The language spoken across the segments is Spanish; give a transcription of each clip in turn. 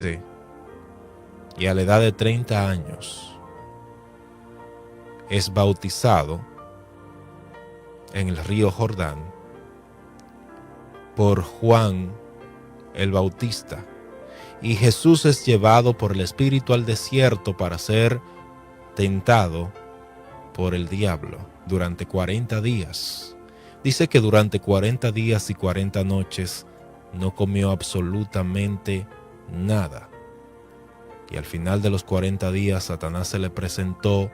Sí. Y a la edad de 30 años es bautizado en el río Jordán por Juan el Bautista. Y Jesús es llevado por el Espíritu al desierto para ser tentado por el diablo durante 40 días. Dice que durante 40 días y 40 noches no comió absolutamente nada. Y al final de los 40 días Satanás se le presentó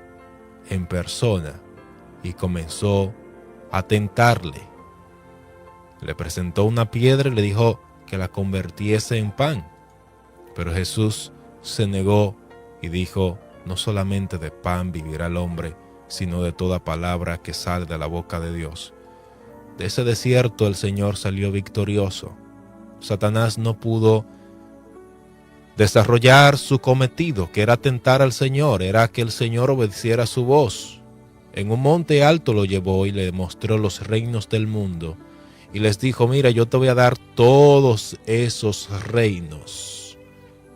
en persona y comenzó a tentarle. Le presentó una piedra y le dijo que la convirtiese en pan. Pero Jesús se negó y dijo: no solamente de pan vivirá el hombre, sino de toda palabra que sale de la boca de Dios. De ese desierto el Señor salió victorioso. Satanás no pudo desarrollar su cometido, que era tentar al Señor, era que el Señor obedeciera su voz. En un monte alto lo llevó y le mostró los reinos del mundo. Y les dijo: mira, yo te voy a dar todos esos reinos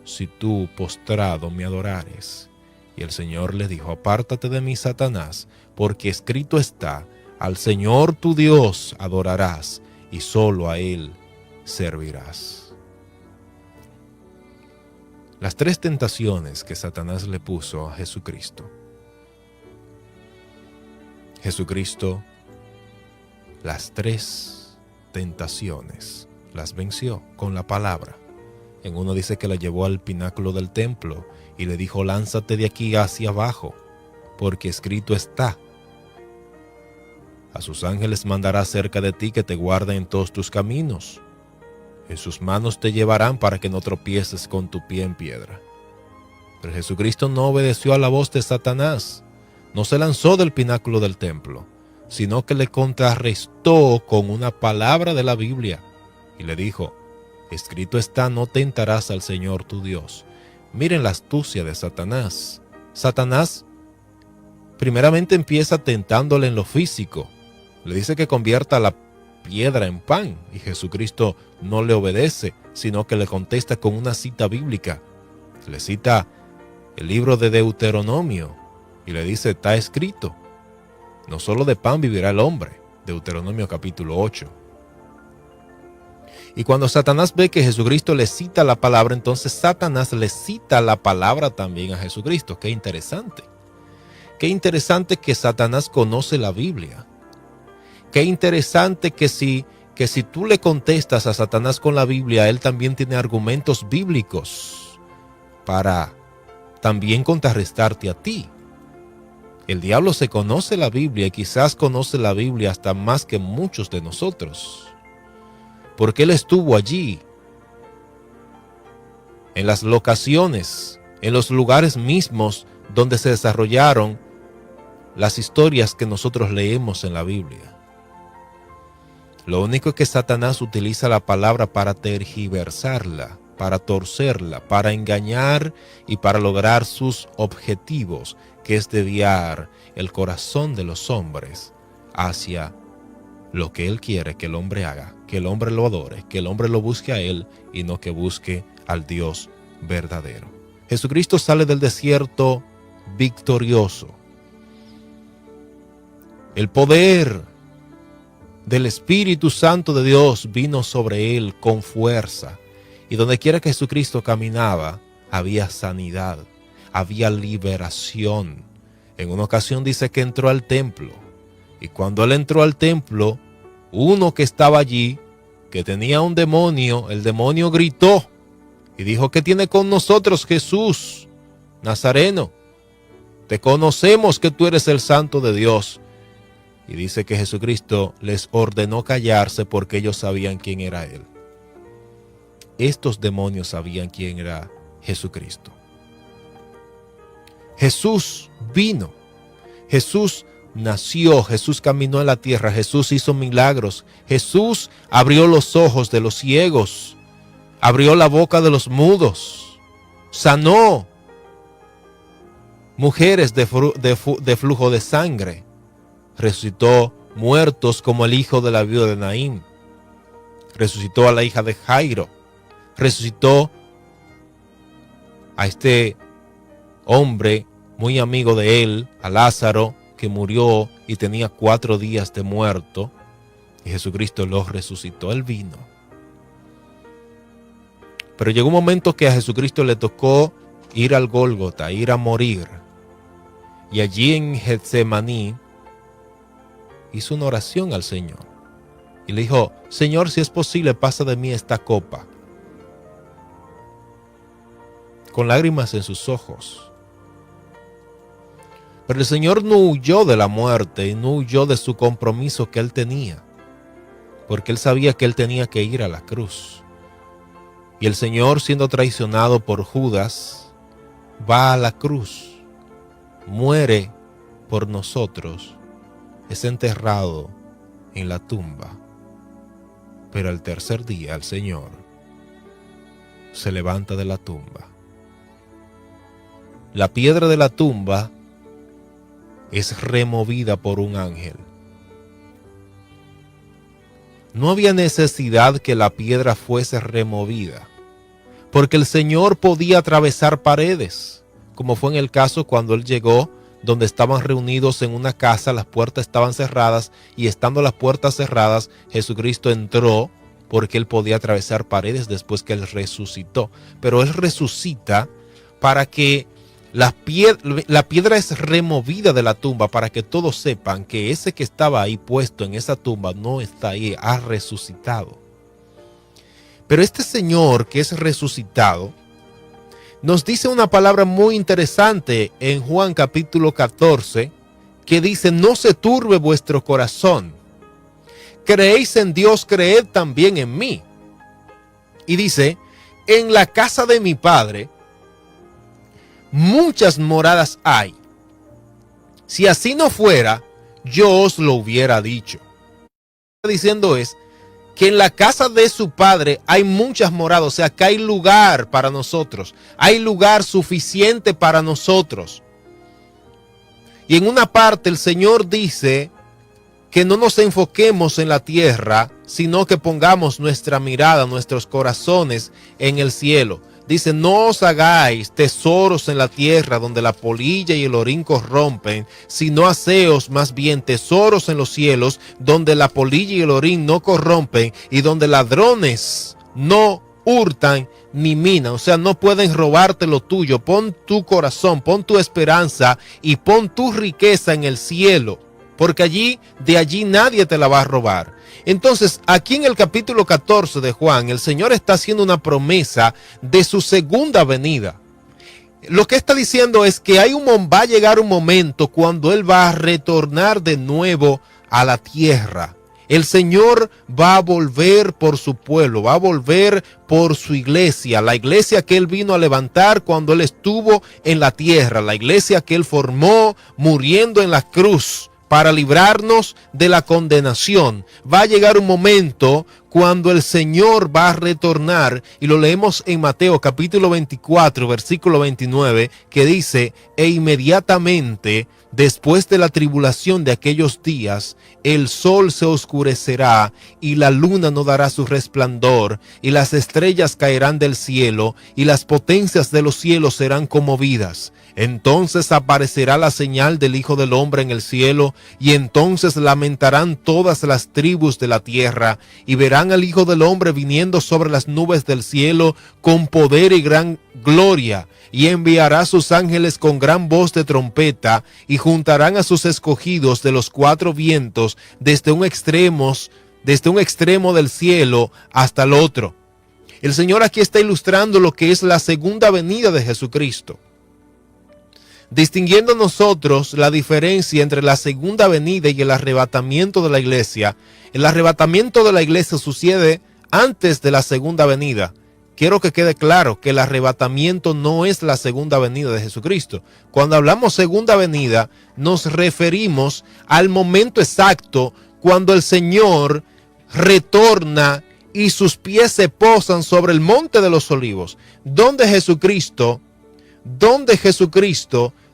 si tú postrado me adorares. Y el Señor le dijo: apártate de mí, Satanás, porque escrito está: al Señor tu Dios adorarás y solo a Él servirás. Las tres tentaciones que Satanás le puso a Jesucristo. Jesucristo, las tres tentaciones las venció con la palabra. En uno dice que la llevó al pináculo del templo y le dijo: lánzate de aquí hacia abajo, porque escrito está: a sus ángeles mandará cerca de ti que te guarden en todos tus caminos. En sus manos te llevarán para que no tropieces con tu pie en piedra. Pero Jesucristo no obedeció a la voz de Satanás. No se lanzó del pináculo del templo, sino que le contrarrestó con una palabra de la Biblia y le dijo: escrito está, no tentarás al Señor tu Dios. Miren la astucia de Satanás. Satanás primeramente empieza tentándole en lo físico. Le dice que convierta la piedra en pan y Jesucristo no le obedece, sino que le contesta con una cita bíblica. Le cita el libro de Deuteronomio y le dice: está escrito, no solo de pan vivirá el hombre. Deuteronomio capítulo 8. Y cuando Satanás ve que Jesucristo le cita la palabra, entonces Satanás le cita la palabra también a Jesucristo. Qué interesante. Qué interesante que Satanás conoce la Biblia. Qué interesante que si tú le contestas a Satanás con la Biblia, él también tiene argumentos bíblicos para también contrarrestarte a ti. El diablo se conoce la Biblia y quizás conoce la Biblia hasta más que muchos de nosotros, porque él estuvo allí, en las locaciones, en los lugares mismos donde se desarrollaron las historias que nosotros leemos en la Biblia. Lo único es que Satanás utiliza la palabra para tergiversarla, para torcerla, para engañar y para lograr sus objetivos, que es desviar el corazón de los hombres hacia lo que él quiere que el hombre haga, que el hombre lo adore, que el hombre lo busque a él y no que busque al Dios verdadero. Jesucristo sale del desierto victorioso. El poder del Espíritu Santo de Dios vino sobre él con fuerza. Y donde quiera que Jesucristo caminaba, había sanidad, había liberación. En una ocasión dice que entró al templo. Y cuando él entró al templo, uno que estaba allí, que tenía un demonio, el demonio gritó y dijo: ¿qué tiene con nosotros, Jesús Nazareno? Te conocemos que tú eres el Santo de Dios. Y dice que Jesucristo les ordenó callarse porque ellos sabían quién era él. Estos demonios sabían quién era Jesucristo. Jesús vino. Jesús nació. Jesús caminó en la tierra. Jesús hizo milagros. Jesús abrió los ojos de los ciegos. Abrió la boca de los mudos. Sanó mujeres de flujo de sangre. Resucitó muertos como el hijo de la viuda de Naín. Resucitó a la hija de Jairo. Resucitó a este hombre muy amigo de él, a Lázaro, que murió y tenía 4 días de muerto, y Jesucristo lo resucitó. Él vino. Pero llegó un momento que a Jesucristo le tocó ir al Gólgota, ir a morir. Y allí en Getsemaní hizo una oración al Señor. Y le dijo: Señor, si es posible, pasa de mí esta copa. Con lágrimas en sus ojos. Pero el Señor no huyó de la muerte y no huyó de su compromiso que él tenía, porque él sabía que él tenía que ir a la cruz. Y el Señor, siendo traicionado por Judas, va a la cruz, muere por nosotros, es enterrado en la tumba. Pero al tercer día el Señor se levanta de la tumba. La piedra de la tumba es removida por un ángel. No había necesidad que la piedra fuese removida, porque el Señor podía atravesar paredes, como fue en el caso cuando Él llegó donde estaban reunidos en una casa, las puertas estaban cerradas, y estando las puertas cerradas, Jesucristo entró porque Él podía atravesar paredes después que Él resucitó. Pero Él resucita para que la piedra es removida de la tumba, para que todos sepan que ese que estaba ahí puesto en esa tumba no está ahí, ha resucitado. Pero este Señor que es resucitado nos dice una palabra muy interesante en Juan capítulo 14, que dice: no se turbe vuestro corazón. Creéis en Dios, creed también en mí. Y dice: en la casa de mi Padre muchas moradas hay. Si así no fuera, yo os lo hubiera dicho. Lo que está diciendo es que en la casa de su Padre hay muchas moradas, o sea que hay lugar para nosotros, hay lugar suficiente para nosotros. Y en una parte el Señor dice que no nos enfoquemos en la tierra, sino que pongamos nuestra mirada, nuestros corazones en el cielo. Dice: no os hagáis tesoros en la tierra donde la polilla y el orín corrompen, sino haceos más bien tesoros en los cielos donde la polilla y el orín no corrompen y donde ladrones no hurtan ni minan. O sea, no pueden robarte lo tuyo. Pon tu corazón, pon tu esperanza y pon tu riqueza en el cielo, porque de allí nadie te la va a robar. Entonces, aquí en el capítulo 14 de Juan, el Señor está haciendo una promesa de su segunda venida. Lo que está diciendo es que va a llegar un momento cuando Él va a retornar de nuevo a la tierra. El Señor va a volver por su pueblo, va a volver por su iglesia, la iglesia que Él vino a levantar cuando Él estuvo en la tierra, la iglesia que Él formó muriendo en la cruz para librarnos de la condenación. Va a llegar un momento cuando el Señor va a retornar, y lo leemos en Mateo capítulo 24, versículo 29, que dice: e inmediatamente después de la tribulación de aquellos días, el sol se oscurecerá y la luna no dará su resplandor, y las estrellas caerán del cielo, y las potencias de los cielos serán conmovidas. Entonces aparecerá la señal del Hijo del Hombre en el cielo, y entonces lamentarán todas las tribus de la tierra, y verán al Hijo del Hombre viniendo sobre las nubes del cielo con poder y gran gloria, y enviará a sus ángeles con gran voz de trompeta, y juntarán a sus escogidos de los 4 vientos, desde un extremo del cielo hasta el otro. El Señor aquí está ilustrando lo que es la segunda venida de Jesucristo, distinguiendo nosotros la diferencia entre la segunda venida y el arrebatamiento de la iglesia. El arrebatamiento de la iglesia sucede antes de la segunda venida. Quiero que quede claro que el arrebatamiento no es la segunda venida de Jesucristo. Cuando hablamos segunda venida, nos referimos al momento exacto cuando el Señor retorna y sus pies se posan sobre el monte de los olivos, donde Jesucristo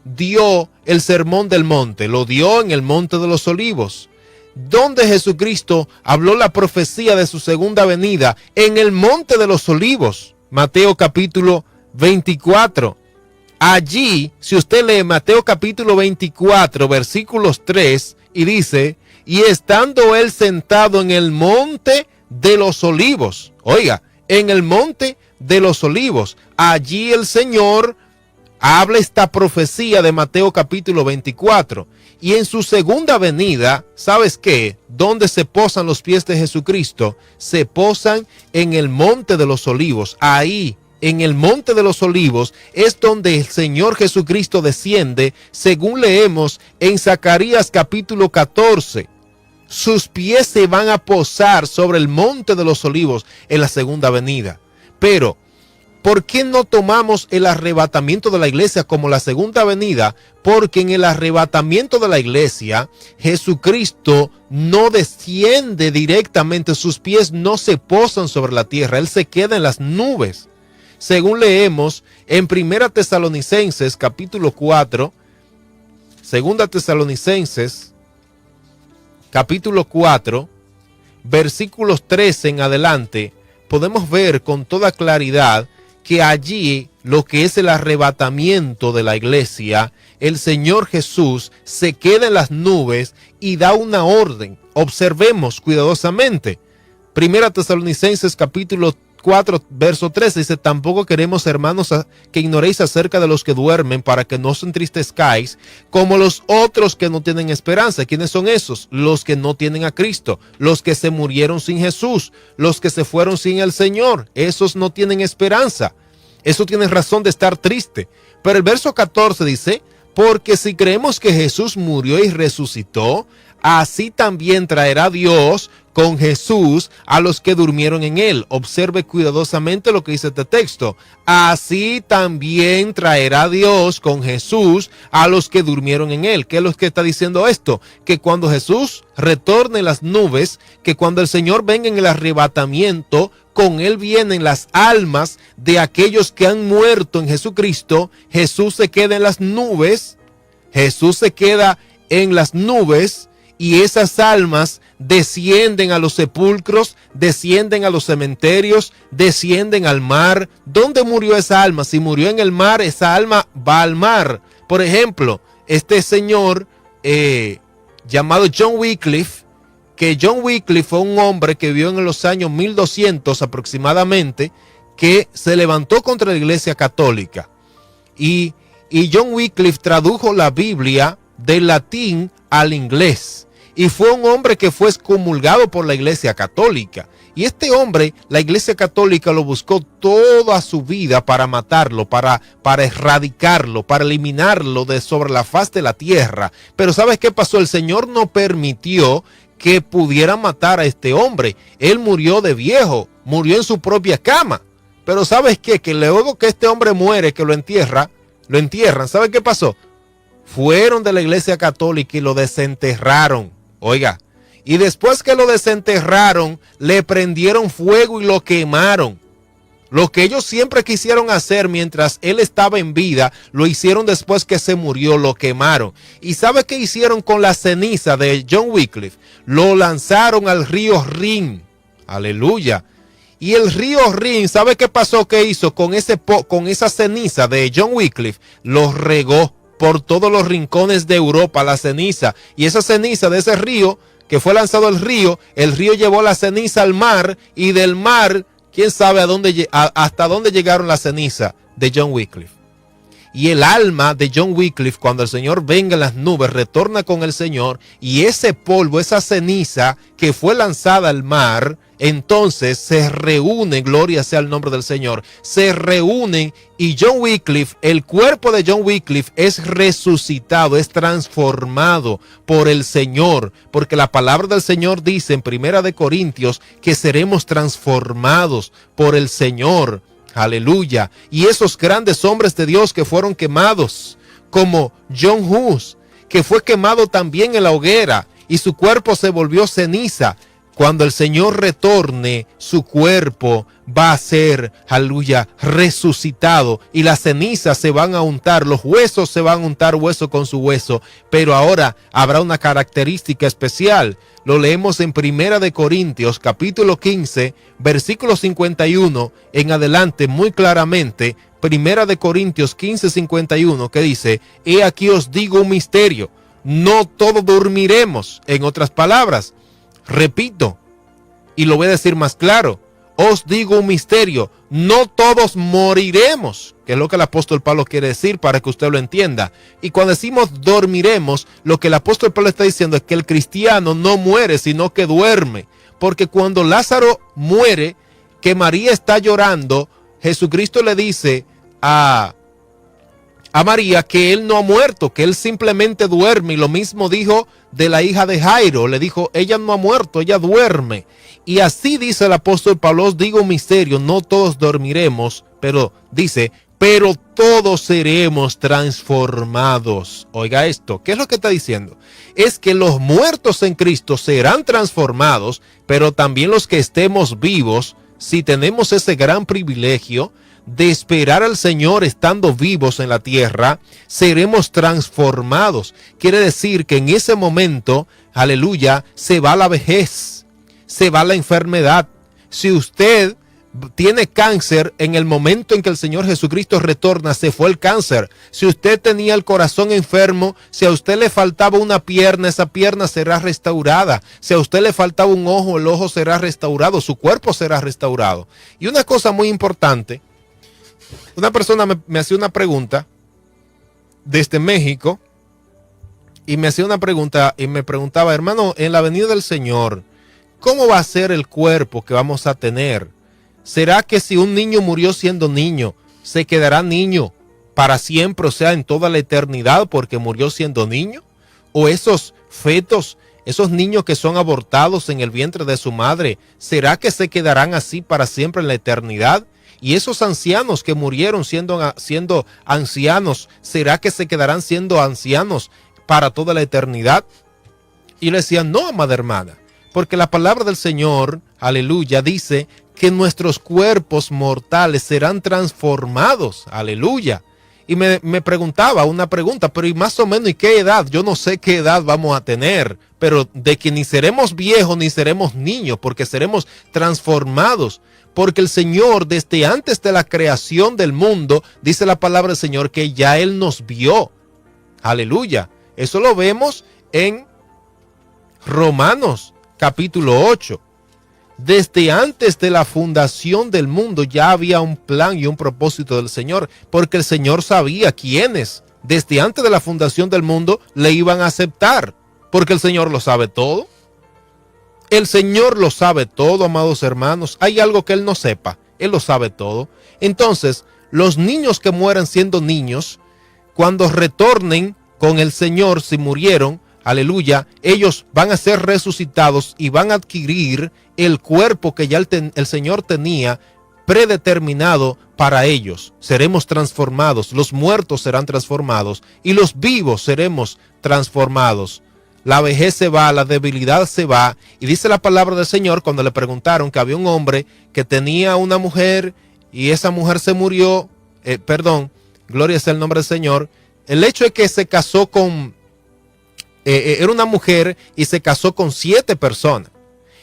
dio el sermón del monte. Lo dio en el monte de los olivos. Donde Jesucristo habló la profecía de su segunda venida, en el monte de los olivos. Mateo capítulo 24. Allí, si usted lee Mateo capítulo 24, versículos 3, y dice, y estando él sentado en el monte de los olivos, oiga, en el monte de los olivos, allí el Señor habla esta profecía de Mateo capítulo 24. Y en su segunda venida, ¿sabes qué? ¿Dónde se posan los pies de Jesucristo? Se posan en el monte de los olivos. Ahí, en el monte de los olivos, es donde el Señor Jesucristo desciende, según leemos en Zacarías capítulo 14. Sus pies se van a posar sobre el monte de los olivos en la segunda venida. Pero, ¿por qué no tomamos el arrebatamiento de la iglesia como la segunda venida? Porque en el arrebatamiento de la iglesia, Jesucristo no desciende directamente, sus pies no se posan sobre la tierra, Él se queda en las nubes. Según leemos en 1 Tesalonicenses capítulo 4, 2 Tesalonicenses capítulo 4, versículos 13 en adelante, podemos ver con toda claridad que allí lo que es el arrebatamiento de la iglesia, el Señor Jesús se queda en las nubes y da una orden. Observemos cuidadosamente. 1 Tesalonicenses capítulo 4, verso 13 dice, tampoco queremos, hermanos, que ignoréis acerca de los que duermen, para que no os entristezcáis como los otros que no tienen esperanza. ¿Quiénes son esos? Los que no tienen a Cristo, los que se murieron sin Jesús, los que se fueron sin el Señor. Esos no tienen esperanza. Eso tiene razón de estar triste. Pero el verso 14 dice, porque si creemos que Jesús murió y resucitó, así también traerá Dios con Jesús a los que durmieron en él. Observe cuidadosamente lo que dice este texto. Así también traerá Dios con Jesús a los que durmieron en él. ¿Qué es lo que está diciendo esto? Que cuando Jesús retorne en las nubes, que cuando el Señor venga en el arrebatamiento, con él vienen las almas de aquellos que han muerto en Jesucristo. Jesús se queda en las nubes. Jesús se queda en las nubes. Y esas almas descienden a los sepulcros, descienden a los cementerios, descienden al mar. ¿Dónde murió esa alma? Si murió en el mar, esa alma va al mar. Por ejemplo, este señor llamado John Wycliffe, que John Wycliffe fue un hombre que vivió en los años 1200 aproximadamente, que se levantó contra la iglesia católica. Y John Wycliffe tradujo la Biblia del latín al inglés. Y fue un hombre que fue excomulgado por la iglesia católica. Y este hombre, la iglesia católica lo buscó toda su vida para matarlo, para erradicarlo, para eliminarlo de sobre la faz de la tierra. Pero ¿sabes qué pasó? El Señor no permitió que pudiera matar a este hombre. Él murió de viejo, murió en su propia cama. Pero ¿sabes qué? Que luego que este hombre muere, que lo entierran, ¿sabes qué pasó? Fueron de la iglesia católica y lo desenterraron. Oiga, y después que lo desenterraron, le prendieron fuego y lo quemaron. Lo que ellos siempre quisieron hacer mientras él estaba en vida, lo hicieron después que se murió, lo quemaron. ¿Y sabe qué hicieron con la ceniza de John Wycliffe? Lo lanzaron al río Rin. Aleluya. Y el río Rin, ¿sabe qué pasó? ¿Qué hizo con esa ceniza de John Wycliffe? Lo regó por todos los rincones de Europa, la ceniza. Y esa ceniza de ese río, que fue lanzado al río, el río llevó la ceniza al mar, y del mar, quién sabe hasta dónde llegaron la ceniza de John Wycliffe. Y el alma de John Wycliffe, cuando el Señor venga en las nubes, retorna con el Señor, y ese polvo, esa ceniza que fue lanzada al mar, entonces se reúnen, gloria sea el nombre del Señor, se reúnen, y John Wycliffe, el cuerpo de John Wycliffe es resucitado, es transformado por el Señor, porque la palabra del Señor dice en 1 Corintios que seremos transformados por el Señor. Aleluya. Y esos grandes hombres de Dios que fueron quemados, como John Hus, que fue quemado también en la hoguera y su cuerpo se volvió ceniza. cuando el Señor retorne, su cuerpo va a ser, aleluya, resucitado, y las cenizas se van a untar, los huesos se van a untar hueso con su hueso, pero ahora habrá una característica especial. Lo leemos en Primera de Corintios, capítulo 15, versículo 51 en adelante, muy claramente. Primera de Corintios 15, 51, que dice: he aquí os digo un misterio, no todos dormiremos. En otras palabras, repito, y lo voy a decir más claro, os digo un misterio, no todos moriremos, que es lo que el apóstol Pablo quiere decir para que usted lo entienda. Y cuando decimos dormiremos, lo que el apóstol Pablo está diciendo es que el cristiano no muere, sino que duerme. Porque cuando Lázaro muere, que María está llorando, Jesucristo le dice a María que él no ha muerto, que él simplemente duerme, y lo mismo dijo de la hija de Jairo, le dijo, ella no ha muerto, ella duerme. Y así dice el apóstol Pablo: os digo un misterio, no todos dormiremos, pero dice, pero todos seremos transformados. Oiga esto, ¿qué es lo que está diciendo? Es que los muertos en Cristo serán transformados, pero también los que estemos vivos, si tenemos ese gran privilegio de esperar al Señor estando vivos en la tierra, seremos transformados. Quiere decir que en ese momento, aleluya, se va la vejez, se va la enfermedad. Si usted tiene cáncer, en el momento en que el Señor Jesucristo retorna, se fue el cáncer. Si usted tenía el corazón enfermo, si a usted le faltaba una pierna, esa pierna será restaurada. Si a usted le faltaba un ojo, el ojo será restaurado, su cuerpo será restaurado. Y una cosa muy importante, una persona me hacía una pregunta desde México, y me hacía una pregunta y me preguntaba: hermano, en la venida del Señor, ¿cómo va a ser el cuerpo que vamos a tener? ¿Será que si un niño murió siendo niño, se quedará niño para siempre, o sea, en toda la eternidad, porque murió siendo niño? ¿O esos fetos, esos niños que son abortados en el vientre de su madre, será que se quedarán así para siempre en la eternidad? Y esos ancianos que murieron siendo ancianos, ¿será que se quedarán siendo ancianos para toda la eternidad? Y le decían: no, amada hermana, porque la palabra del Señor, aleluya, dice que nuestros cuerpos mortales serán transformados, aleluya. Y me preguntaba una pregunta: pero ¿y más o menos y qué edad? Yo no sé qué edad vamos a tener, pero de que ni seremos viejos ni seremos niños, porque seremos transformados. Porque el Señor, desde antes de la creación del mundo, dice la palabra del Señor que ya Él nos vio. Aleluya. Eso lo vemos en Romanos capítulo 8. Desde antes de la fundación del mundo ya había un plan y un propósito del Señor, porque el Señor sabía quiénes desde antes de la fundación del mundo le iban a aceptar, porque el Señor lo sabe todo. El Señor lo sabe todo, amados hermanos. Hay algo que Él no sepa, Él lo sabe todo. Entonces, los niños que mueran siendo niños, cuando retornen con el Señor, si murieron, aleluya, ellos van a ser resucitados y van a adquirir el cuerpo que ya el Señor tenía predeterminado para ellos. Seremos transformados, los muertos serán transformados y los vivos seremos transformados. La vejez se va, la debilidad se va. Y dice la palabra del Señor, cuando le preguntaron que había un hombre que tenía una mujer y esa mujer se murió, gloria sea el nombre del Señor. El hecho es que se casó con, era una mujer y se casó con 7 personas.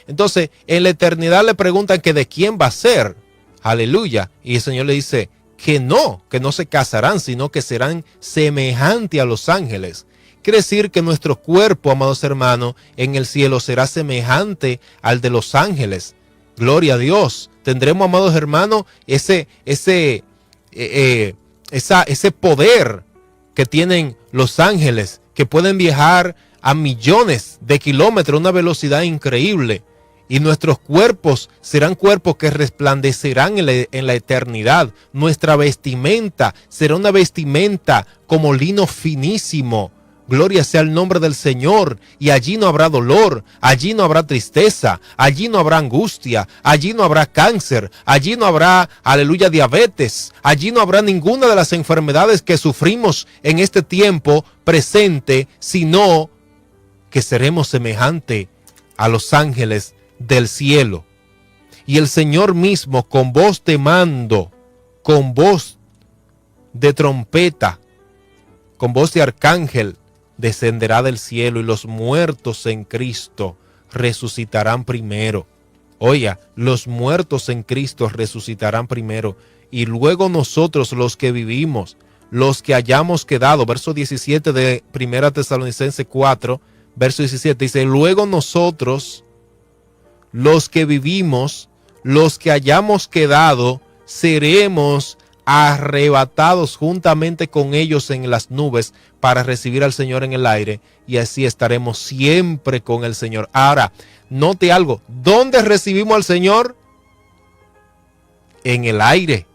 Entonces, en la eternidad le preguntan que de quién va a ser. Aleluya. Y el Señor le dice que no se casarán, sino que serán semejantes a los ángeles. Quiere decir que nuestro cuerpo, amados hermanos, en el cielo será semejante al de los ángeles. Gloria a Dios. Tendremos, amados hermanos, ese poder que tienen los ángeles, que pueden viajar a millones de kilómetros a una velocidad increíble. Y nuestros cuerpos serán cuerpos que resplandecerán en la eternidad. Nuestra vestimenta será una vestimenta como lino finísimo. Gloria sea el nombre del Señor. Y allí no habrá dolor, allí no habrá tristeza, allí no habrá angustia, allí no habrá cáncer, allí no habrá, aleluya, diabetes, allí no habrá ninguna de las enfermedades que sufrimos en este tiempo presente, sino que seremos semejantes a los ángeles del cielo. Y el Señor mismo, con voz de mando, con voz de trompeta, con voz de arcángel, descenderá del cielo, y los muertos en Cristo resucitarán primero. Oiga, los muertos en Cristo resucitarán primero, y luego nosotros, los que vivimos, los que hayamos quedado. Verso 17 de 1 Tesalonicenses 4, verso 17, dice: luego nosotros, los que vivimos, los que hayamos quedado, seremos arrebatados juntamente con ellos en las nubes para recibir al Señor en el aire, y así estaremos siempre con el Señor. Ahora, note algo: ¿dónde recibimos al Señor? En el aire.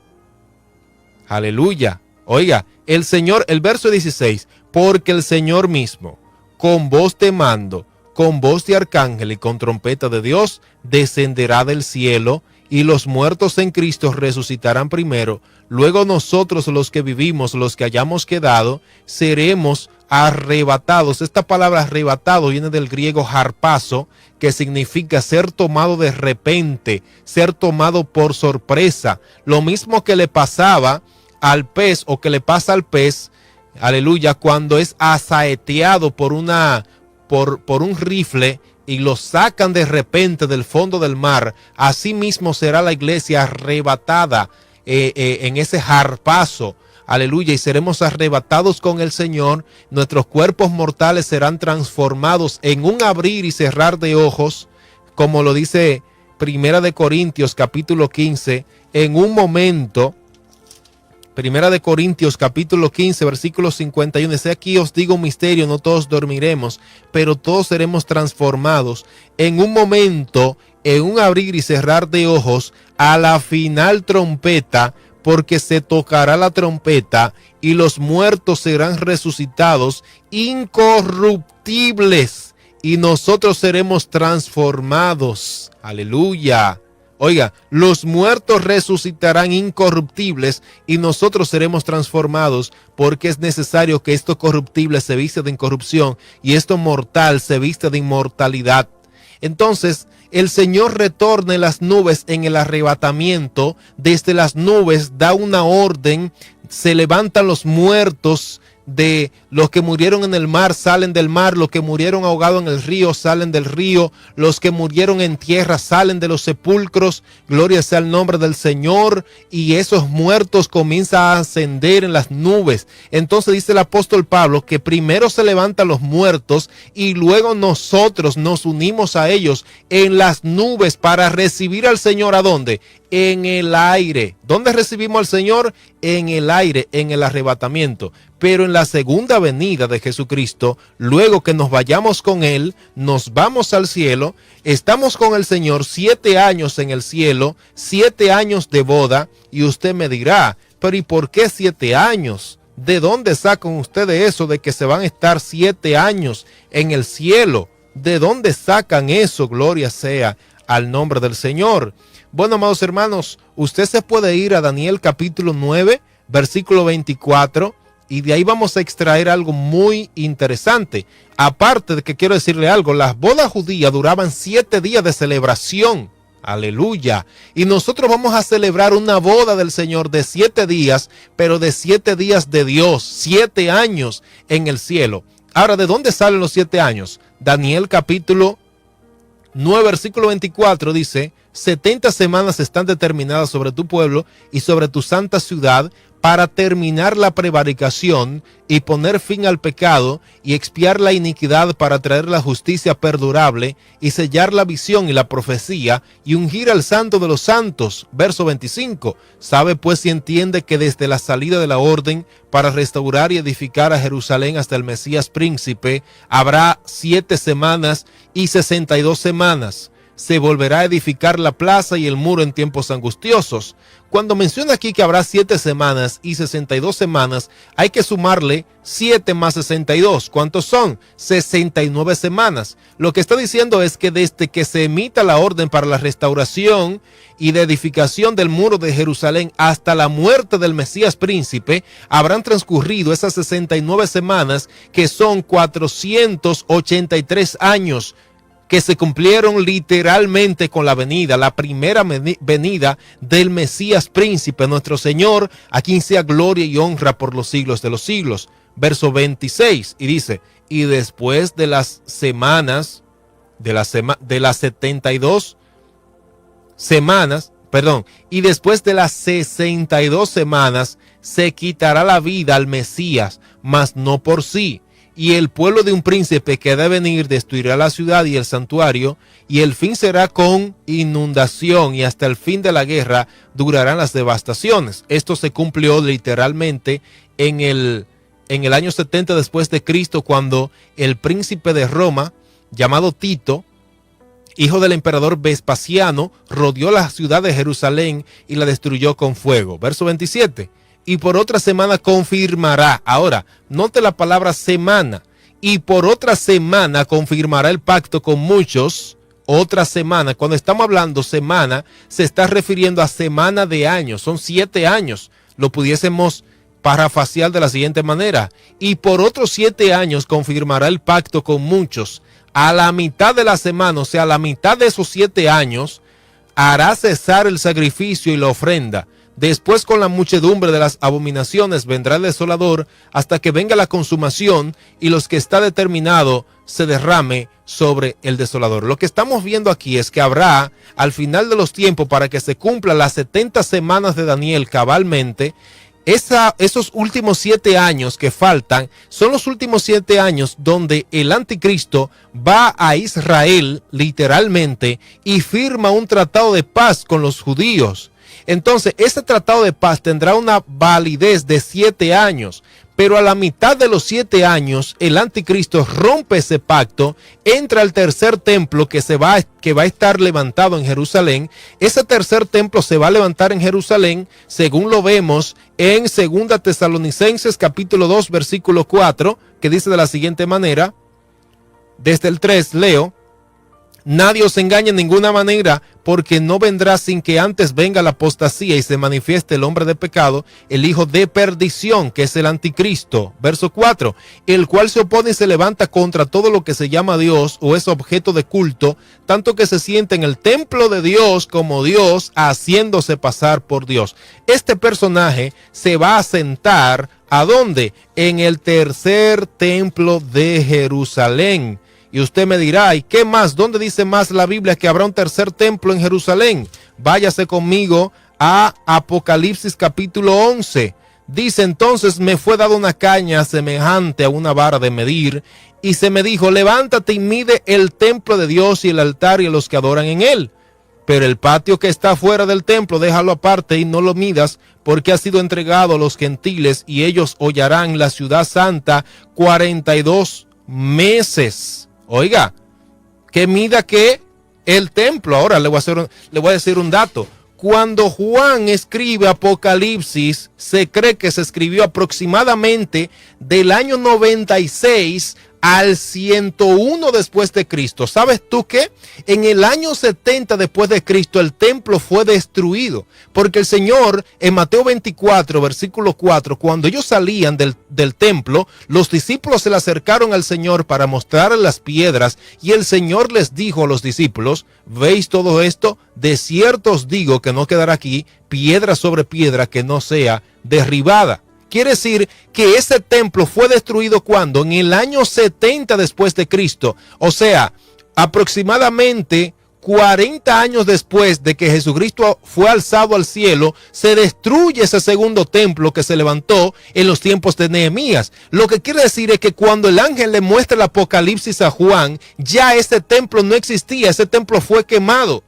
Aleluya. Oiga, el Señor, el verso 16, porque el Señor mismo, con voz de mando, con voz de arcángel y con trompeta de Dios, descenderá del cielo, y los muertos en Cristo resucitarán primero. Luego nosotros, los que vivimos, los que hayamos quedado, seremos arrebatados. Esta palabra arrebatado viene del griego harpazo, que significa ser tomado de repente, ser tomado por sorpresa. Lo mismo que le pasaba al pez, o que le pasa al pez, aleluya, cuando es asaeteado por un rifle y lo sacan de repente del fondo del mar. Así mismo será la iglesia arrebatada en ese harpazo, aleluya, y seremos arrebatados con el Señor. Nuestros cuerpos mortales serán transformados en un abrir y cerrar de ojos, como lo dice 1 Corintios capítulo 15, en un momento. 1 Corintios capítulo 15, versículo 51, dice: aquí os digo un misterio, no todos dormiremos, pero todos seremos transformados en un momento, en un abrir y cerrar de ojos, a la final trompeta, porque se tocará la trompeta, y los muertos serán resucitados incorruptibles, y nosotros seremos transformados. Aleluya. Oiga, los muertos resucitarán incorruptibles, y nosotros seremos transformados, porque es necesario que esto corruptible se vista de incorrupción y esto mortal se vista de inmortalidad. Entonces, el Señor retorna en las nubes en el arrebatamiento. Desde las nubes da una orden, se levantan los muertos. De los que murieron en el mar salen del mar, los que murieron ahogados en el río salen del río, los que murieron en tierra salen de los sepulcros. Gloria sea el nombre del Señor. Y esos muertos comienzan a ascender en las nubes. Entonces dice el apóstol Pablo que primero se levantan los muertos y luego nosotros nos unimos a ellos en las nubes para recibir al Señor. ¿A dónde? En el aire. ¿Dónde recibimos al Señor? En el aire, en el arrebatamiento. Pero en la segunda venida de Jesucristo, luego que nos vayamos con Él, nos vamos al cielo, estamos con el Señor 7 años en el cielo, 7 años de boda, y usted me dirá: pero ¿y por qué 7 años? ¿De dónde sacan ustedes eso de que se van a estar 7 años en el cielo? ¿De dónde sacan eso? Gloria sea al nombre del Señor. Bueno, amados hermanos, usted se puede ir a Daniel capítulo 9, versículo 24, y de ahí vamos a extraer algo muy interesante. Aparte de que quiero decirle algo, las bodas judías duraban 7 días de celebración. Aleluya. Y nosotros vamos a celebrar una boda del Señor de 7 días, pero de 7 días de Dios, 7 años en el cielo. Ahora, ¿de dónde salen los 7 años? Daniel capítulo 9, versículo 24 dice: 70 semanas están determinadas sobre tu pueblo y sobre tu santa ciudad, para terminar la prevaricación y poner fin al pecado y expiar la iniquidad, para traer la justicia perdurable y sellar la visión y la profecía y ungir al santo de los santos. Verso 25. Sabe pues y entiende que desde la salida de la orden para restaurar y edificar a Jerusalén hasta el Mesías príncipe habrá 7 semanas y 62 semanas. Se volverá a edificar la plaza y el muro en tiempos angustiosos. Cuando menciona aquí que habrá 7 semanas y 62 semanas, hay que sumarle 7 más 62. ¿Cuántos son? 69 semanas. Lo que está diciendo es que desde que se emita la orden para la restauración y de edificación del muro de Jerusalén hasta la muerte del Mesías príncipe, habrán transcurrido esas 69 semanas, que son 483 años. que se cumplieron literalmente con la venida, la primera venida del Mesías príncipe, nuestro Señor, a quien sea gloria y honra por los siglos de los siglos. Verso 26, y dice, y después de las semanas, de las 72 semanas, y después de las 62 semanas, se quitará la vida al Mesías, mas no por sí. Y el pueblo de un príncipe que ha de venir destruirá la ciudad y el santuario, y el fin será con inundación, y hasta el fin de la guerra durarán las devastaciones. Esto se cumplió literalmente en el año 70 después de Cristo, cuando el príncipe de Roma, llamado Tito, hijo del emperador Vespasiano, rodeó la ciudad de Jerusalén y la destruyó con fuego. Verso 27. Y por otra semana confirmará. Ahora, note la palabra semana. Y por otra semana confirmará el pacto con muchos. Otra semana. Cuando estamos hablando semana, se está refiriendo a semana de años. Son 7 años. Lo pudiésemos parafrasear de la siguiente manera. Y por otros 7 años confirmará el pacto con muchos. A la mitad de la semana, o sea, a la mitad de esos 7 años, hará cesar el sacrificio y la ofrenda. Después, con la muchedumbre de las abominaciones, vendrá el desolador hasta que venga la consumación y los que está determinado se derrame sobre el desolador. Lo que estamos viendo aquí es que habrá, al final de los tiempos, para que se cumplan las 70 semanas de Daniel cabalmente, esos últimos 7 años que faltan son los últimos 7 años donde el anticristo va a Israel literalmente y firma un tratado de paz con los judíos. Entonces, ese tratado de paz tendrá una validez de 7 años, pero a la mitad de los 7 años, el anticristo rompe ese pacto, entra al tercer templo que va a estar levantado en Jerusalén. Ese tercer templo se va a levantar en Jerusalén, según lo vemos en 2 Tesalonicenses capítulo 2, versículo 4, que dice de la siguiente manera, desde el 3 leo, nadie os engañe en ninguna manera, porque no vendrá sin que antes venga la apostasía y se manifieste el hombre de pecado, el hijo de perdición, que es el anticristo. Verso 4, el cual se opone y se levanta contra todo lo que se llama Dios o es objeto de culto, tanto que se siente en el templo de Dios como Dios, haciéndose pasar por Dios. Este personaje se va a sentar, ¿a dónde? En el tercer templo de Jerusalén. Y usted me dirá, ¿y qué más? ¿Dónde dice más la Biblia que habrá un tercer templo en Jerusalén? Váyase conmigo a Apocalipsis capítulo 11. Dice, entonces me fue dada una caña semejante a una vara de medir, y se me dijo, levántate y mide el templo de Dios y el altar y a los que adoran en él. Pero el patio que está fuera del templo, déjalo aparte y no lo midas, porque ha sido entregado a los gentiles, y ellos hollarán la ciudad santa 42 meses. Oiga, que mida que el templo. Ahora le voy a decir un dato. Cuando Juan escribe Apocalipsis, se cree que se escribió aproximadamente del año 96 al 101 después de Cristo. ¿Sabes tú qué? En el año 70 después de Cristo el templo fue destruido, porque el Señor en Mateo 24 versículo 4, cuando ellos salían del templo, los discípulos se le acercaron al Señor para mostrarle las piedras, y el Señor les dijo a los discípulos, ¿veis todo esto? De cierto os digo que no quedará aquí piedra sobre piedra que no sea derribada. Quiere decir que ese templo fue destruido cuando en el año 70 después de Cristo, o sea, aproximadamente 40 años después de que Jesucristo fue alzado al cielo, se destruye ese segundo templo que se levantó en los tiempos de Nehemías. Lo que quiere decir es que cuando el ángel le muestra el Apocalipsis a Juan, ya ese templo no existía, ese templo fue quemado.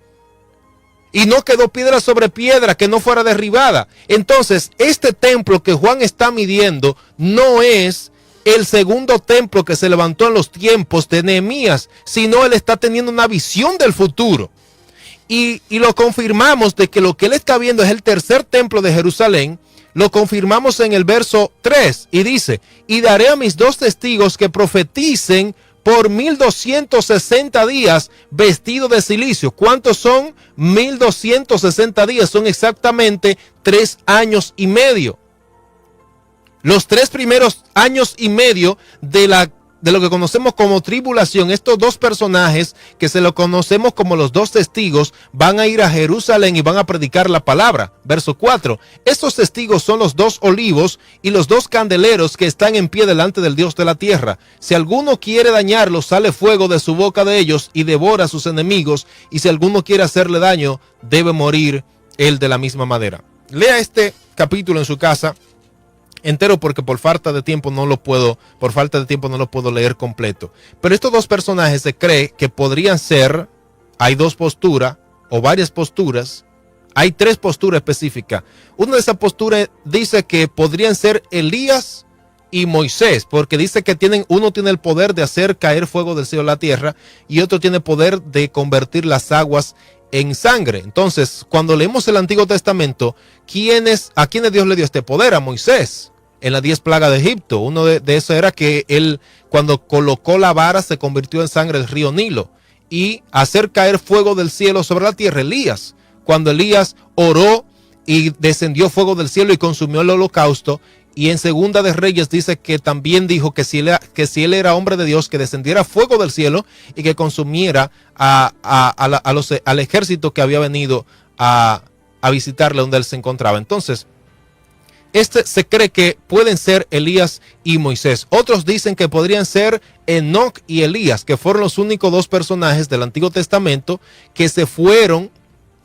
Y no quedó piedra sobre piedra que no fuera derribada. Entonces, este templo que Juan está midiendo no es el segundo templo que se levantó en los tiempos de Nehemías, sino él está teniendo una visión del futuro. Y lo confirmamos de que lo que él está viendo es el tercer templo de Jerusalén. Lo confirmamos en el verso 3 y dice, y daré a mis 2 testigos que profeticen por 1260 días vestido de silicio. ¿Cuántos son 1260 días? Son exactamente 3 años y medio. Los 3 primeros años y medio de la de lo que conocemos como tribulación, estos dos personajes que se lo conocemos como los dos testigos van a ir a Jerusalén y van a predicar la palabra. Verso 4. Estos testigos son los dos olivos y los dos candeleros que están en pie delante del Dios de la tierra. Si alguno quiere dañarlos, sale fuego de su boca de ellos y devora a sus enemigos. Y si alguno quiere hacerle daño, debe morir él de la misma manera. Lea este capítulo en su casa entero, porque por falta de tiempo no lo puedo leer completo. Pero estos dos personajes se cree que podrían ser, hay dos posturas o varias posturas, hay tres posturas específicas. Una de esas posturas dice que podrían ser Elías y Moisés, porque dice que uno tiene el poder de hacer caer fuego del cielo a la tierra y otro tiene el poder de convertir las aguas en sangre. Entonces, cuando leemos el Antiguo Testamento, ¿a quiénes Dios le dio este poder? A Moisés, en las 10 plagas de Egipto. Uno de eso era que él, cuando colocó la vara, se convirtió en sangre el río Nilo. Y hacer caer fuego del cielo sobre la tierra, Elías. Cuando Elías oró y descendió fuego del cielo y consumió el holocausto. Y en Segunda de Reyes dice que también dijo que si él era hombre de Dios, que descendiera fuego del cielo y que consumiera al ejército que había venido a visitarle donde él se encontraba. Entonces, se cree que pueden ser Elías y Moisés. Otros dicen que podrían ser Enoc y Elías, que fueron los únicos dos personajes del Antiguo Testamento que se fueron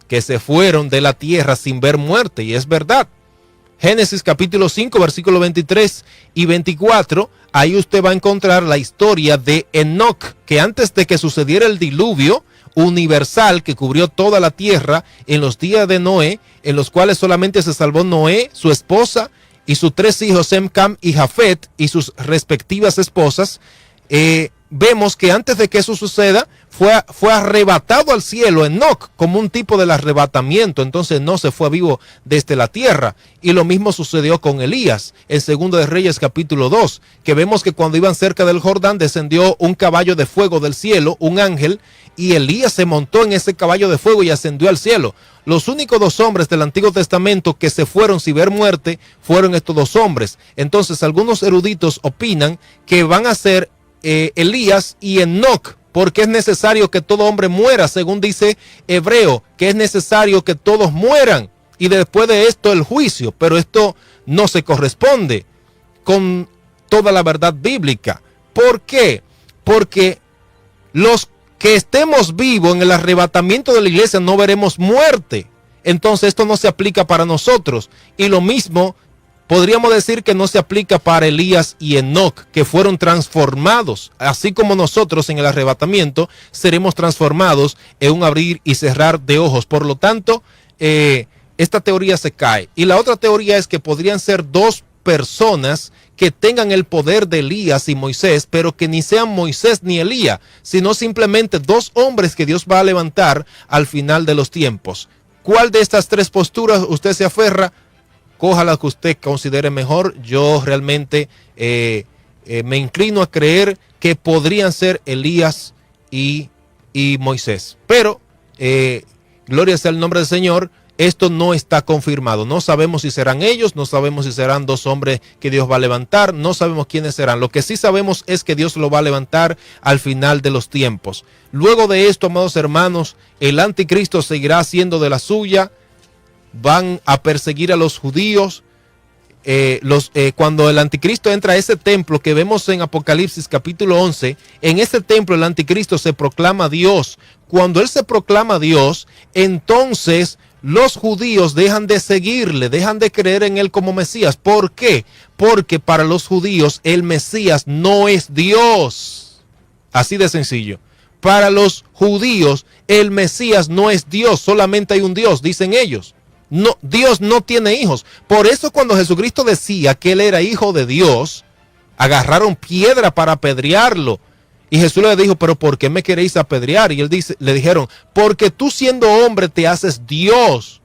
de la tierra sin ver muerte. Y es verdad. Génesis capítulo 5, versículo 23 y 24, ahí usted va a encontrar la historia de Enoc, que antes de que sucediera el diluvio universal que cubrió toda la tierra en los días de Noé, en los cuales solamente se salvó Noé, su esposa y sus 3 hijos, Sem, Cam y Jafet, y sus respectivas esposas, vemos que antes de que eso suceda, fue arrebatado al cielo Enoc como un tipo del arrebatamiento. Entonces no se fue vivo desde la tierra. Y lo mismo sucedió con Elías en Segunda de Reyes capítulo 2, que vemos que cuando iban cerca del Jordán descendió un caballo de fuego del cielo, un ángel, y Elías se montó en ese caballo de fuego y ascendió al cielo. Los únicos dos hombres del Antiguo Testamento que se fueron sin ver muerte fueron estos dos hombres. Entonces algunos eruditos opinan que van a ser Elías y Enoc, porque es necesario que todo hombre muera, según dice Hebreo, que es necesario que todos mueran y después de esto el juicio. Pero esto no se corresponde con toda la verdad bíblica. ¿Por qué? Porque los que estemos vivos en el arrebatamiento de la iglesia no veremos muerte. Entonces esto no se aplica para nosotros. Y lo mismo podríamos decir que no se aplica para Elías y Enoc, que fueron transformados, así como nosotros en el arrebatamiento seremos transformados en un abrir y cerrar de ojos. Por lo tanto, esta teoría se cae. Y la otra teoría es que podrían ser dos personas que tengan el poder de Elías y Moisés, pero que ni sean Moisés ni Elías, sino simplemente dos hombres que Dios va a levantar al final de los tiempos. ¿Cuál de estas tres posturas usted se aferra? Coja la que usted considere mejor. Yo realmente me inclino a creer que podrían ser Elías y Moisés. Pero, gloria sea el nombre del Señor, esto no está confirmado. No sabemos si serán ellos, no sabemos si serán dos hombres que Dios va a levantar, no sabemos quiénes serán. Lo que sí sabemos es que Dios lo va a levantar al final de los tiempos. Luego de esto, amados hermanos, el anticristo seguirá haciendo de la suya. Van a perseguir a los judíos. Cuando el anticristo entra a ese templo que vemos en Apocalipsis capítulo 11, en ese templo el anticristo se proclama Dios. Cuando él se proclama Dios, entonces los judíos dejan de seguirle, dejan de creer en él como Mesías. ¿Por qué? Porque para los judíos el Mesías no es Dios. Así de sencillo. Para los judíos el Mesías no es Dios, solamente hay un Dios, dicen ellos. No, Dios no tiene hijos. Por eso cuando Jesucristo decía que él era hijo de Dios, agarraron piedra para apedrearlo. Y Jesús le dijo, pero ¿por qué me queréis apedrear? Y le dijeron, porque tú siendo hombre te haces Dios.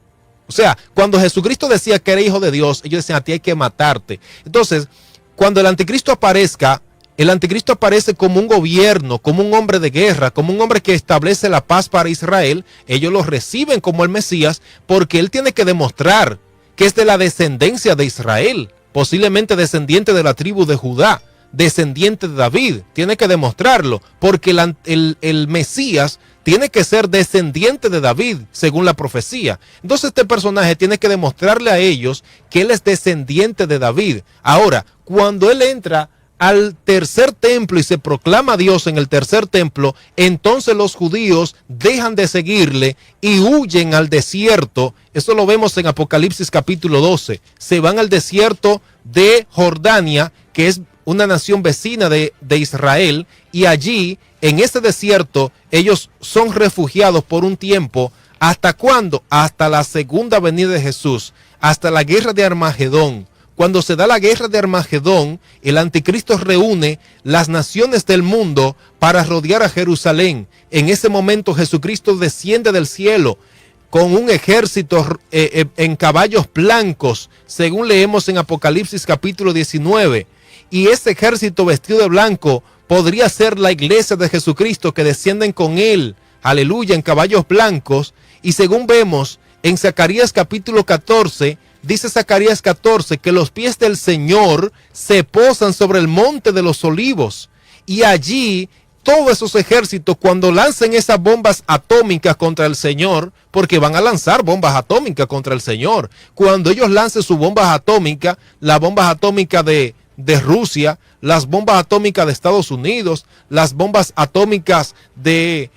O sea, cuando Jesucristo decía que era hijo de Dios, ellos decían, a ti hay que matarte. Entonces, cuando el anticristo aparezca, el anticristo aparece como un gobierno, como un hombre de guerra, como un hombre que establece la paz para Israel. Ellos lo reciben como el Mesías porque él tiene que demostrar que es de la descendencia de Israel, posiblemente descendiente de la tribu de Judá. descendiente de David. Tiene que demostrarlo, porque el Mesías tiene que ser descendiente de David, según la profecía. Entonces este personaje tiene que demostrarle a ellos que él es descendiente de David. Ahora, cuando él entra al tercer templo y se proclama Dios en el tercer templo, entonces los judíos dejan de seguirle y huyen al desierto. Eso lo vemos en Apocalipsis capítulo 12. Se van al desierto de Jordania, que es una nación vecina de Israel, y allí, en ese desierto, ellos son refugiados por un tiempo. ¿Hasta cuándo? Hasta la segunda venida de Jesús, hasta la guerra de Armagedón. Cuando se da la guerra de Armagedón, el anticristo reúne las naciones del mundo para rodear a Jerusalén. En ese momento Jesucristo desciende del cielo con un ejército en caballos blancos, según leemos en Apocalipsis capítulo 19. Y ese ejército vestido de blanco podría ser la iglesia de Jesucristo, que descienden con él, aleluya, en caballos blancos. Y según vemos en Zacarías capítulo 14, dice Zacarías 14 que los pies del Señor se posan sobre el monte de los olivos, y allí todos esos ejércitos, cuando lancen esas bombas atómicas contra el Señor, porque van a lanzar bombas atómicas contra el Señor, cuando ellos lancen sus bombas atómicas, las bombas atómicas de Rusia, las bombas atómicas de Estados Unidos, las bombas atómicas de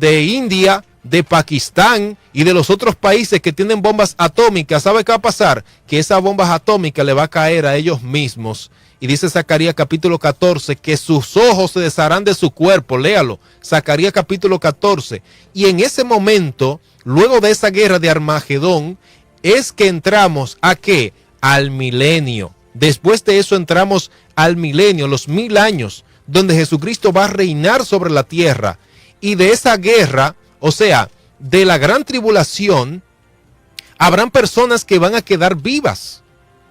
India, de Pakistán y de los otros países que tienen bombas atómicas, ¿sabe qué va a pasar? Que esas bombas atómicas le va a caer a ellos mismos. Y dice Zacarías capítulo 14 que sus ojos se desharán de su cuerpo. Léalo, Zacarías capítulo 14. Y en ese momento, luego de esa guerra de Armagedón, es que entramos ¿a qué? Al milenio. Después de eso entramos al milenio, los 1000 años, donde Jesucristo va a reinar sobre la tierra. Y de esa guerra, o sea, de la gran tribulación, habrán personas que van a quedar vivas,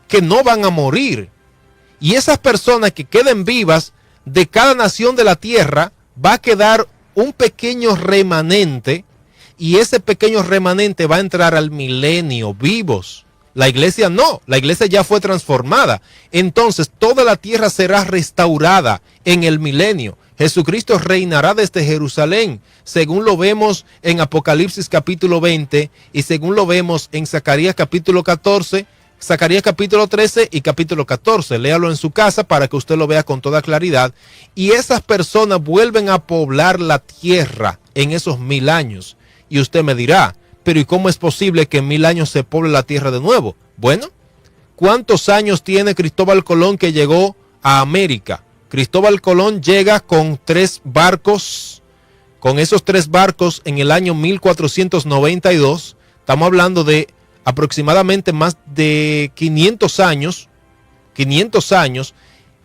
que no van a morir. Y esas personas que queden vivas, de cada nación de la tierra, va a quedar un pequeño remanente, y ese pequeño remanente va a entrar al milenio vivos. La iglesia no, la iglesia ya fue transformada. Entonces toda la tierra será restaurada en el milenio. Jesucristo reinará desde Jerusalén, según lo vemos en Apocalipsis capítulo 20 y según lo vemos en Zacarías capítulo 14, Zacarías capítulo 13 y capítulo 14. Léalo en su casa para que usted lo vea con toda claridad. Y esas personas vuelven a poblar la tierra en esos 1000 años. Y usted me dirá, pero ¿y cómo es posible que en 1000 años se poble la tierra de nuevo? Bueno, ¿cuántos años tiene Cristóbal Colón que llegó a América? Cristóbal Colón llega con 3 barcos, con esos 3 barcos en el año 1492. Estamos hablando de aproximadamente más de 500 años.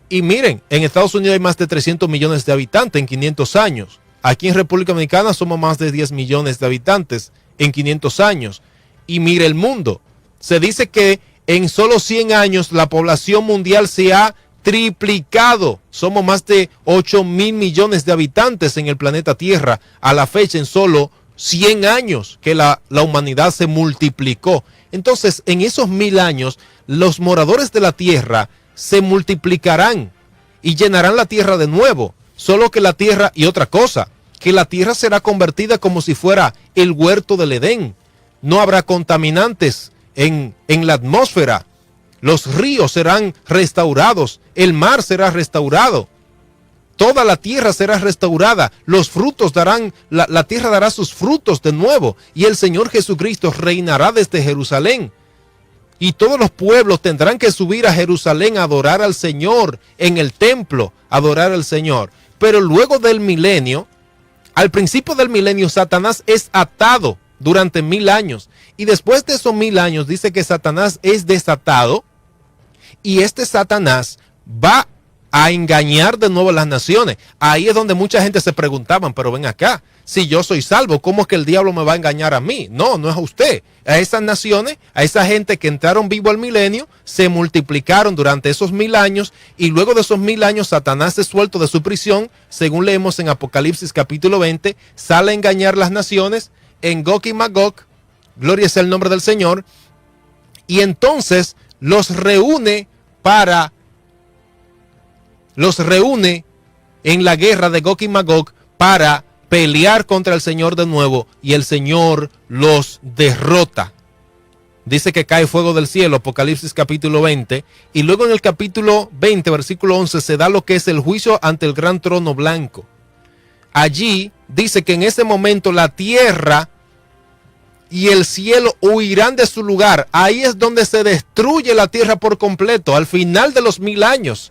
Y miren, en Estados Unidos hay más de 300 millones de habitantes en 500 años. Aquí en República Dominicana somos más de 10 millones de habitantes en 500 años. Y mire el mundo. Se dice que en solo 100 años la población mundial se ha triplicado. Somos más de 8,000 millones de habitantes en el planeta Tierra a la fecha, en solo 100 años que la humanidad se multiplicó. Entonces, en esos 1000 años, los moradores de la tierra se multiplicarán y llenarán la tierra de nuevo. Solo que la tierra, y otra cosa, que la tierra será convertida como si fuera el huerto del Edén. No habrá contaminantes en la atmósfera. Los ríos serán restaurados, el mar será restaurado, toda la tierra será restaurada, los frutos darán, la tierra dará sus frutos de nuevo, y el Señor Jesucristo reinará desde Jerusalén. Y todos los pueblos tendrán que subir a Jerusalén a adorar al Señor en el templo, adorar al Señor. Pero luego del milenio, al principio del milenio, Satanás es atado durante 1000 años. Y después de esos 1000 años dice que Satanás es desatado. Y este Satanás va a engañar de nuevo a las naciones. Ahí es donde mucha gente se preguntaban, pero ven acá, si yo soy salvo, ¿cómo es que el diablo me va a engañar a mí? No, no es a usted. A esas naciones, a esa gente que entraron vivo al milenio, se multiplicaron durante esos 1000 años, y luego de esos 1000 años Satanás es suelto de su prisión, según leemos en Apocalipsis capítulo 20, sale a engañar las naciones en Gog y Magog, gloria sea el nombre del Señor, y entonces los reúne para los reúne en la guerra de Gog y Magog para pelear contra el Señor de nuevo, y el Señor los derrota. Dice que cae fuego del cielo, Apocalipsis capítulo 20, y luego en el capítulo 20, versículo 11, se da lo que es el juicio ante el gran trono blanco. Allí dice que en ese momento la tierra y el cielo huirán de su lugar. Ahí es donde se destruye la tierra por completo, al final de los 1000 años.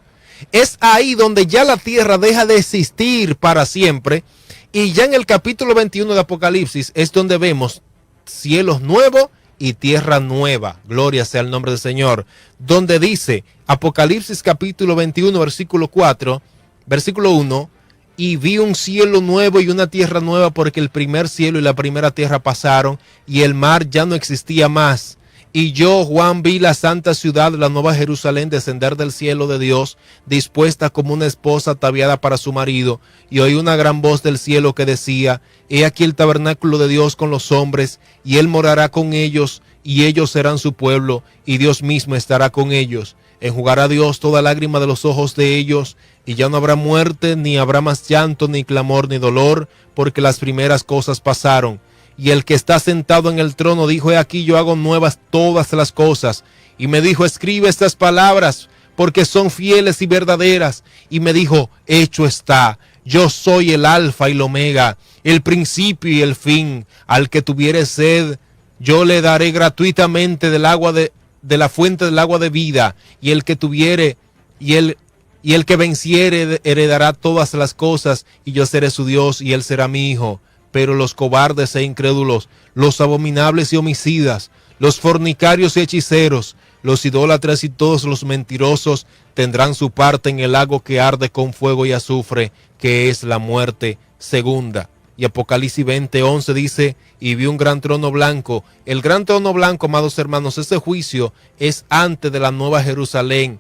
Es ahí donde ya la tierra deja de existir para siempre. Y ya en el capítulo 21 de Apocalipsis es donde vemos cielos nuevos y tierra nueva. Gloria sea el nombre del Señor. Donde dice Apocalipsis capítulo 21, versículo 4, versículo 1, y vi un cielo nuevo y una tierra nueva, porque el primer cielo y la primera tierra pasaron y el mar ya no existía más. Y yo, Juan, vi la santa ciudad, la nueva Jerusalén, descender del cielo de Dios, dispuesta como una esposa ataviada para su marido. Y oí una gran voz del cielo que decía: he aquí el tabernáculo de Dios con los hombres, y él morará con ellos, y ellos serán su pueblo, y Dios mismo estará con ellos. Enjugará Dios toda lágrima de los ojos de ellos, y ya no habrá muerte, ni habrá más llanto, ni clamor, ni dolor, porque las primeras cosas pasaron. Y el que está sentado en el trono dijo: he aquí yo hago nuevas todas las cosas. Y me dijo: escribe estas palabras, porque son fieles y verdaderas. Y me dijo: hecho está. Yo soy el alfa y el omega, el principio y el fin. Al que tuviere sed, yo le daré gratuitamente del agua de la fuente del agua de vida. Y el que tuviere, y el que venciere heredará todas las cosas, y yo seré su Dios y él será mi hijo. Pero los cobardes e incrédulos, los abominables y homicidas, los fornicarios y hechiceros, los idólatras y todos los mentirosos tendrán su parte en el lago que arde con fuego y azufre, que es la muerte segunda. Y Apocalipsis 20:11 dice: y vi un gran trono blanco. El gran trono blanco, amados hermanos, ese juicio es antes de la nueva Jerusalén.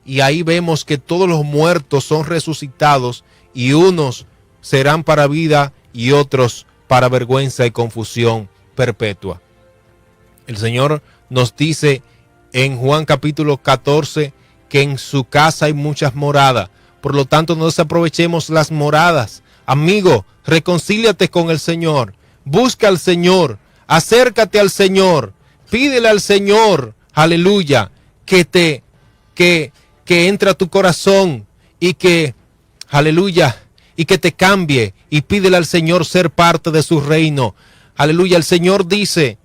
Y ahí vemos que todos los muertos son resucitados, y unos serán para vida y otros para vergüenza y confusión perpetua. El Señor nos dice en Juan capítulo 14 que en su casa hay muchas moradas. Por lo tanto, no desaprovechemos las moradas. Amigo, reconcíliate con el Señor. Busca al Señor. Acércate al Señor. Pídele al Señor, aleluya, que entre a tu corazón y que, aleluya, y que te cambie, y pídele al Señor ser parte de su reino. Aleluya, el Señor dice: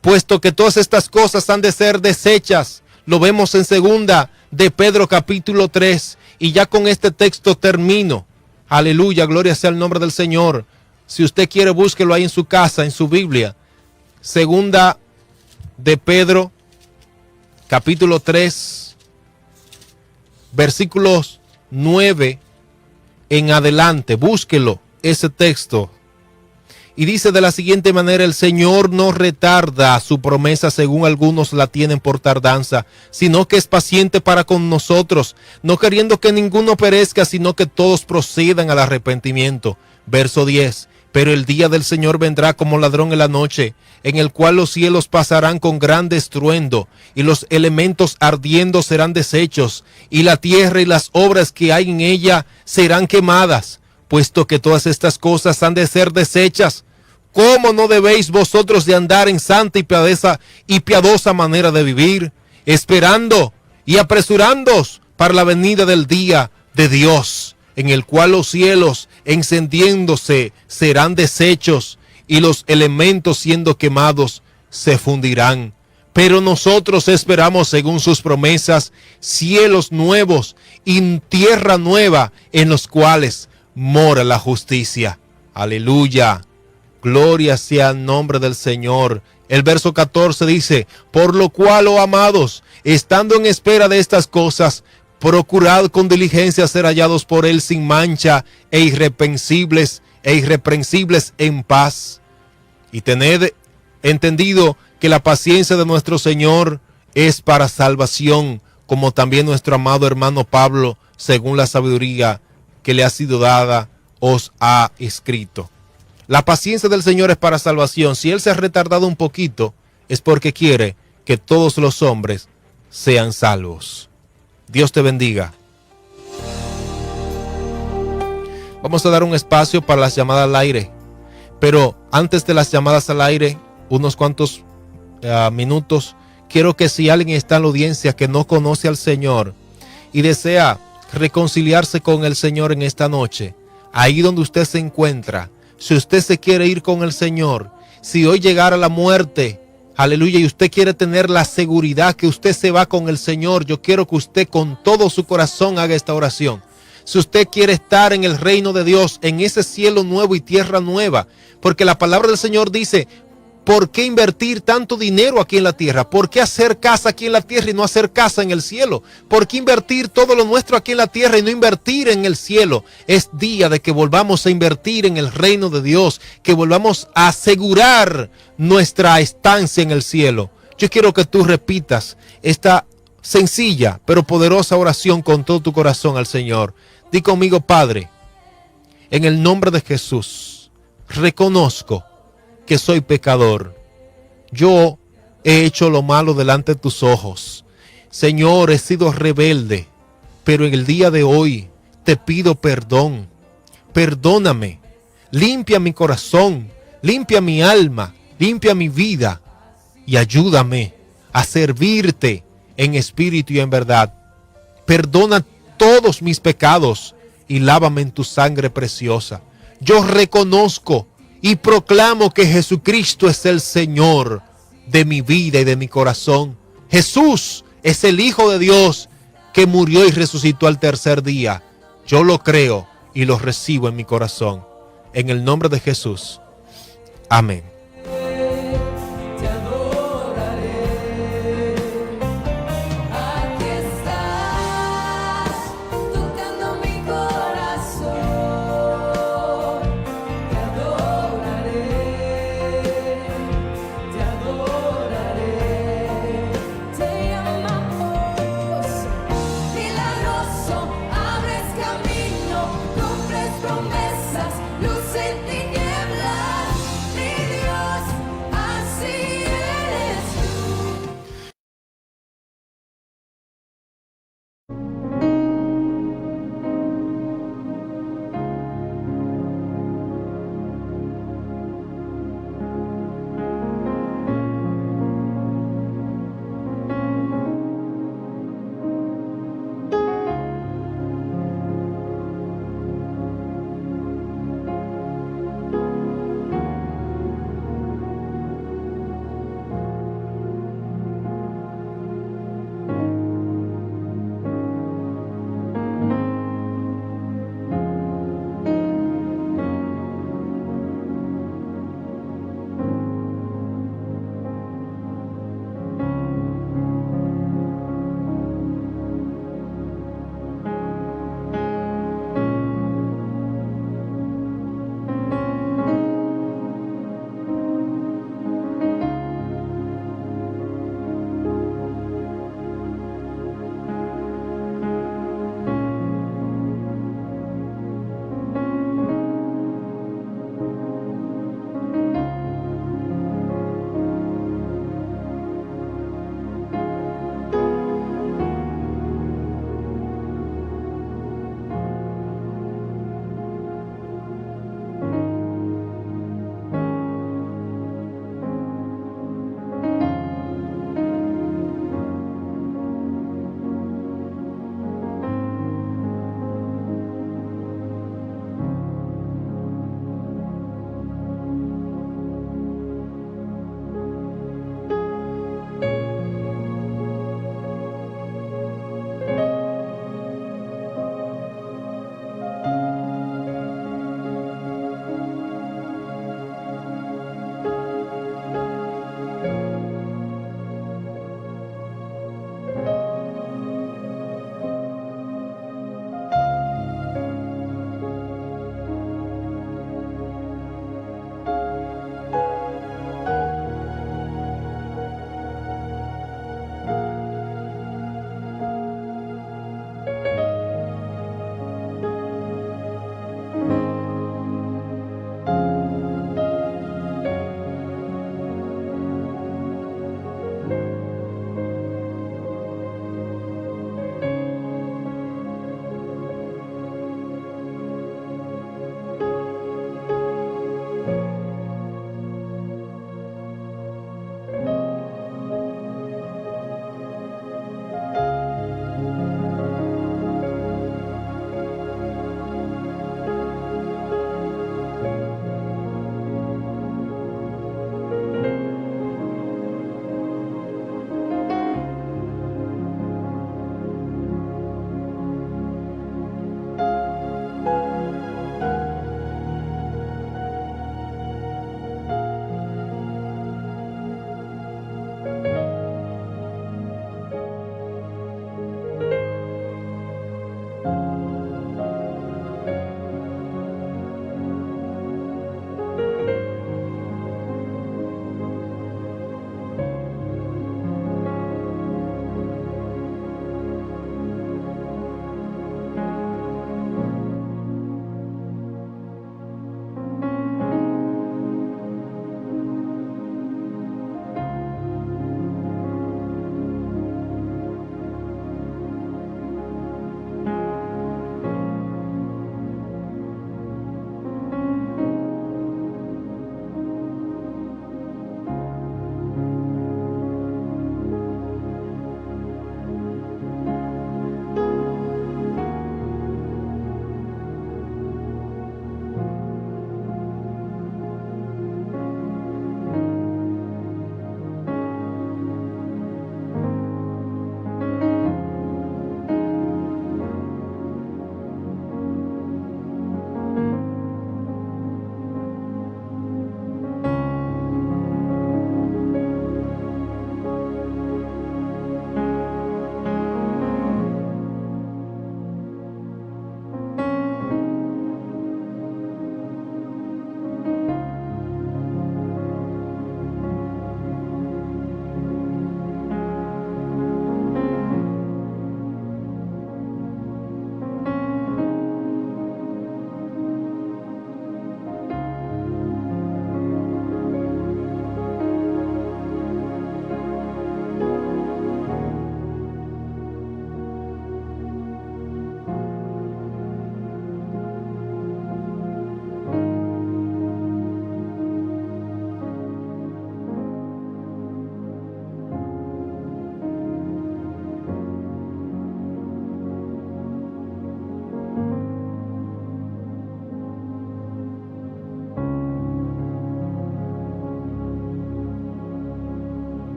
puesto que todas estas cosas han de ser deshechas. Lo vemos en segunda de Pedro capítulo 3, y ya con este texto termino. Aleluya, gloria sea el nombre del Señor. Si usted quiere, búsquelo ahí en su casa, en su Biblia. Segunda de Pedro capítulo 3, versículos 9 en adelante, búsquelo, ese texto. Y dice de la siguiente manera: el Señor no retarda su promesa, según algunos la tienen por tardanza, sino que es paciente para con nosotros, no queriendo que ninguno perezca, sino que todos procedan al arrepentimiento. Verso 10. Pero el día del Señor vendrá como ladrón en la noche, en el cual los cielos pasarán con gran estruendo, y los elementos ardiendo serán deshechos, y la tierra y las obras que hay en ella serán quemadas. Puesto que todas estas cosas han de ser deshechas, ¿cómo no debéis vosotros de andar en santa y piadosa manera de vivir, esperando y apresurándoos para la venida del día de Dios, en el cual los cielos encendiéndose serán deshechos, y los elementos siendo quemados se fundirán? Pero nosotros esperamos, según sus promesas, cielos nuevos y tierra nueva, en los cuales mora la justicia. Aleluya, gloria sea el nombre del Señor. El verso 14 dice: por lo cual, oh amados, estando en espera de estas cosas, procurad con diligencia ser hallados por él sin mancha e irreprensibles en paz. Y tened entendido que la paciencia de nuestro Señor es para salvación, como también nuestro amado hermano Pablo, según la sabiduría que le ha sido dada, os ha escrito. La paciencia del Señor es para salvación. Si Él se ha retardado un poquito, es porque quiere que todos los hombres sean salvos. Dios te bendiga. Vamos a dar un espacio para las llamadas al aire. Pero antes de las llamadas al aire, unos cuantos minutos, quiero que si alguien está en la audiencia que no conoce al Señor y desea reconciliarse con el Señor en esta noche, ahí donde usted se encuentra, si usted se quiere ir con el Señor, si hoy llegara la muerte, aleluya, y usted quiere tener la seguridad que usted se va con el Señor, yo quiero que usted con todo su corazón haga esta oración. Si usted quiere estar en el reino de Dios, en ese cielo nuevo y tierra nueva, porque la palabra del Señor dice, ¿por qué invertir tanto dinero aquí en la tierra? ¿Por qué hacer casa aquí en la tierra y no hacer casa en el cielo? ¿Por qué invertir todo lo nuestro aquí en la tierra y no invertir en el cielo? Es día de que volvamos a invertir en el reino de Dios, que volvamos a asegurar nuestra estancia en el cielo. Yo quiero que tú repitas esta sencilla pero poderosa oración con todo tu corazón al Señor. Di conmigo: Padre, en el nombre de Jesús, reconozco que soy pecador. Yo he hecho lo malo delante de tus ojos. Señor, he sido rebelde, pero en el día de hoy te pido perdón. Perdóname, limpia mi corazón, limpia mi alma, limpia mi vida y ayúdame a servirte en espíritu y en verdad. Perdona todos mis pecados y lávame en tu sangre preciosa. Yo reconozco y proclamo que Jesucristo es el Señor de mi vida y de mi corazón. Jesús es el Hijo de Dios que murió y resucitó al tercer día. Yo lo creo y lo recibo en mi corazón. En el nombre de Jesús. Amén.